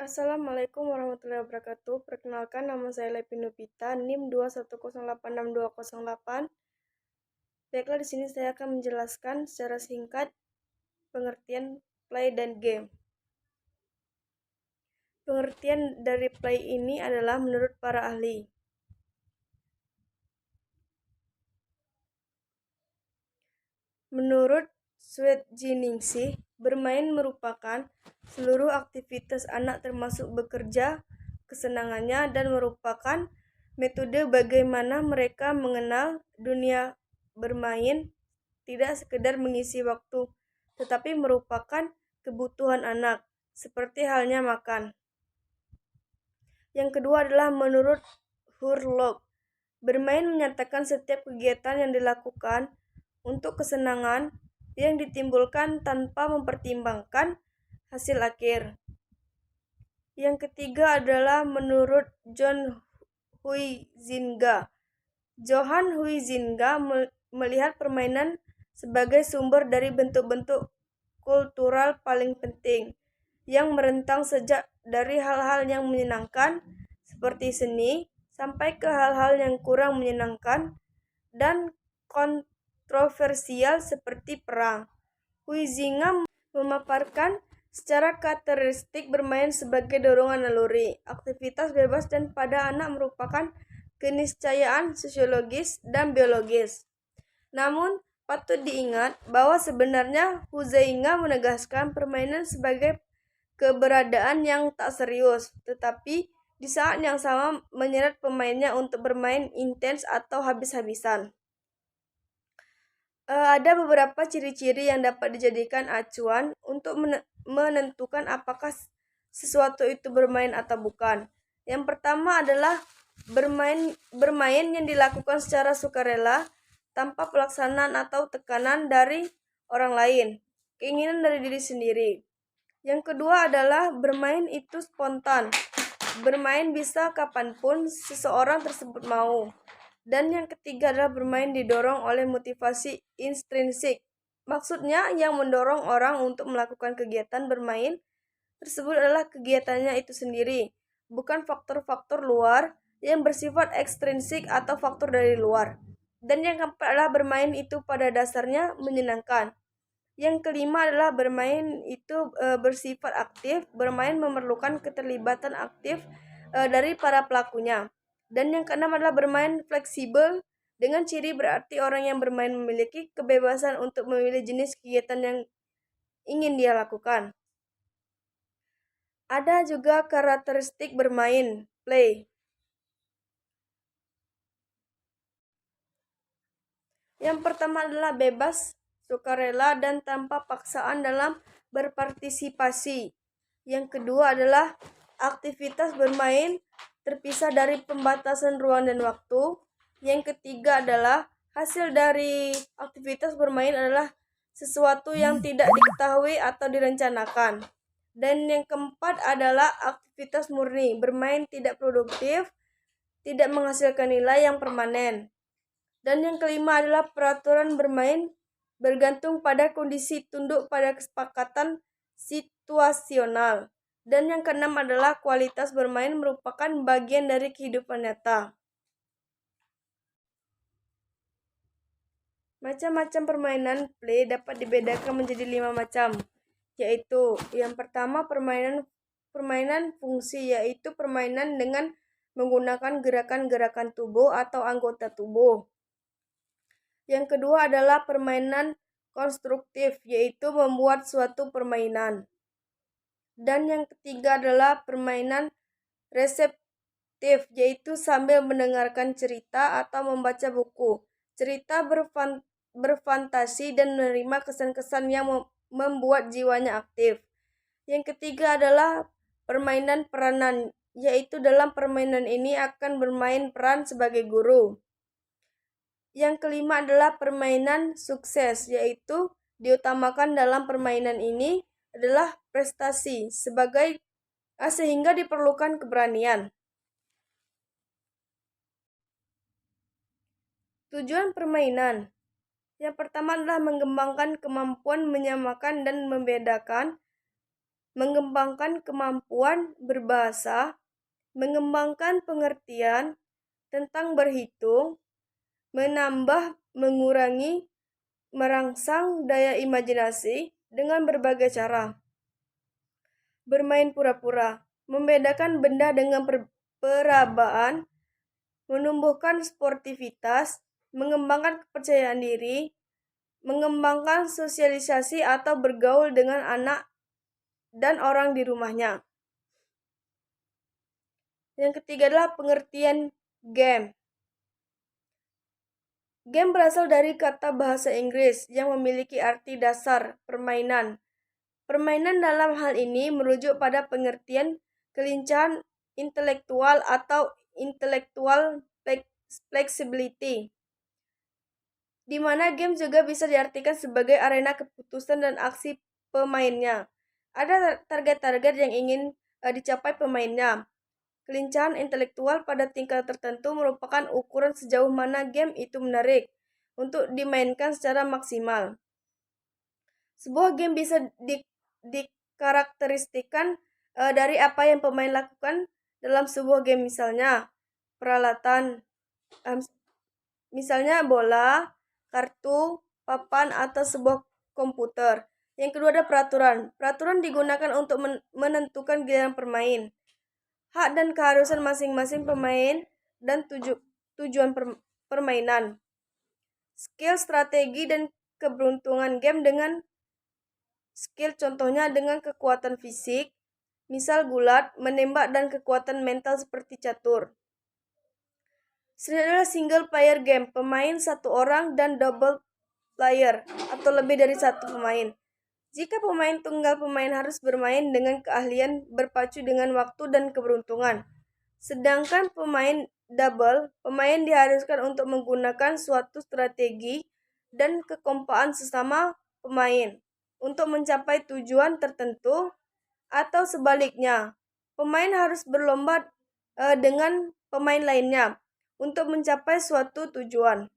Assalamualaikum warahmatullahi wabarakatuh. Perkenalkan, nama saya Lepi Nupita, NIM 210862208. Baiklah, di sini saya akan menjelaskan secara singkat pengertian play dan game. Pengertian dari play ini adalah menurut para ahli. Menurut Swetjiningsih, bermain merupakan seluruh aktivitas anak termasuk bekerja, kesenangannya, dan merupakan metode bagaimana mereka mengenal dunia bermain, tidak sekedar mengisi waktu, tetapi merupakan kebutuhan anak, seperti halnya makan. Yang kedua adalah menurut Hurlok, bermain menyatakan setiap kegiatan yang dilakukan untuk kesenangan yang ditimbulkan tanpa mempertimbangkan hasil akhir. Yang ketiga adalah menurut John Huizinga. Johann Huizinga melihat permainan sebagai sumber dari bentuk-bentuk kultural paling penting yang merentang sejak dari hal-hal yang menyenangkan seperti seni sampai ke hal-hal yang kurang menyenangkan dan kontroversial seperti perang. Huizinga memaparkan secara karakteristik bermain sebagai dorongan naluri, aktivitas bebas dan pada anak merupakan keniscayaan sosiologis dan biologis. Namun, patut diingat bahwa sebenarnya Huizinga menegaskan permainan sebagai keberadaan yang tak serius, tetapi di saat yang sama menyeret pemainnya untuk bermain intens atau habis-habisan. Ada beberapa ciri-ciri yang dapat dijadikan acuan untuk menentukan apakah sesuatu itu bermain atau bukan. Yang pertama adalah bermain yang dilakukan secara sukarela tanpa pelaksanaan atau tekanan dari orang lain, keinginan dari diri sendiri. Yang kedua adalah bermain itu spontan. Bermain bisa kapanpun seseorang tersebut mau. Dan yang ketiga adalah bermain didorong oleh motivasi intrinsik. Maksudnya yang mendorong orang untuk melakukan kegiatan bermain tersebut adalah kegiatannya itu sendiri, bukan faktor-faktor luar yang bersifat ekstrinsik atau faktor dari luar. Dan yang keempat adalah bermain itu pada dasarnya menyenangkan. Yang kelima adalah bermain itu bersifat aktif. Bermain memerlukan keterlibatan aktif dari para pelakunya. Dan yang keenam adalah bermain fleksibel, dengan ciri berarti orang yang bermain memiliki kebebasan untuk memilih jenis kegiatan yang ingin dia lakukan. Ada juga karakteristik bermain, play. Yang pertama adalah bebas, sukarela, dan tanpa paksaan dalam berpartisipasi. Yang kedua adalah aktivitas bermain terpisah dari pembatasan ruang dan waktu. Yang ketiga adalah hasil dari aktivitas bermain adalah sesuatu yang tidak diketahui atau direncanakan. Dan yang keempat adalah aktivitas murni, bermain tidak produktif, tidak menghasilkan nilai yang permanen. Dan yang kelima adalah peraturan bermain bergantung pada kondisi, tunduk pada kesepakatan situasional. Dan yang keenam adalah kualitas bermain merupakan bagian dari kehidupan nyata. Macam-macam permainan play dapat dibedakan menjadi 5 macam, yaitu yang pertama permainan fungsi, yaitu permainan dengan menggunakan gerakan-gerakan tubuh atau anggota tubuh. Yang kedua adalah permainan konstruktif, yaitu membuat suatu permainan. Dan yang ketiga adalah permainan reseptif, yaitu sambil mendengarkan cerita atau membaca buku. Cerita berfantasi dan menerima kesan-kesan yang membuat jiwanya aktif. Yang ketiga adalah permainan peranan, yaitu dalam permainan ini akan bermain peran sebagai guru. Yang kelima adalah permainan sukses, yaitu diutamakan dalam permainan ini adalah prestasi sehingga diperlukan keberanian. Tujuan permainan. Yang pertama adalah mengembangkan kemampuan menyamakan dan membedakan mengembangkan kemampuan berbahasa, mengembangkan pengertian tentang berhitung, menambah, mengurangi, merangsang daya imajinasi dengan berbagai cara. Bermain pura-pura, membedakan benda dengan perabaan, menumbuhkan sportivitas, mengembangkan kepercayaan diri, mengembangkan sosialisasi atau bergaul dengan anak dan orang di rumahnya. Yang ketiga adalah pengertian game. Game berasal dari kata bahasa Inggris yang memiliki arti dasar permainan. Permainan dalam hal ini merujuk pada pengertian kelincahan intelektual atau intellectual flexibility, di mana game juga bisa diartikan sebagai arena keputusan dan aksi pemainnya. Ada target-target yang ingin dicapai pemainnya. Kelincahan intelektual pada tingkat tertentu merupakan ukuran sejauh mana game itu menarik untuk dimainkan secara maksimal. Sebuah game bisa dikarakteristikan dari apa yang pemain lakukan dalam sebuah game, misalnya peralatan, misalnya bola, kartu, papan, atau sebuah komputer. Yang kedua ada peraturan. Peraturan digunakan untuk menentukan giliran permain, hak dan keharusan masing-masing pemain, dan tujuan permainan. Skill, strategi, dan keberuntungan game dengan skill contohnya dengan kekuatan fisik, misal gulat, menembak, dan kekuatan mental seperti catur. Selanjutnya adalah single player game, pemain satu orang, dan double player atau lebih dari satu pemain. Jika tunggal pemain harus bermain dengan keahlian berpacu dengan waktu dan keberuntungan. Sedangkan pemain double, pemain diharuskan untuk menggunakan suatu strategi dan kekompakan sesama pemain untuk mencapai tujuan tertentu, atau sebaliknya, pemain harus berlomba dengan pemain lainnya untuk mencapai suatu tujuan.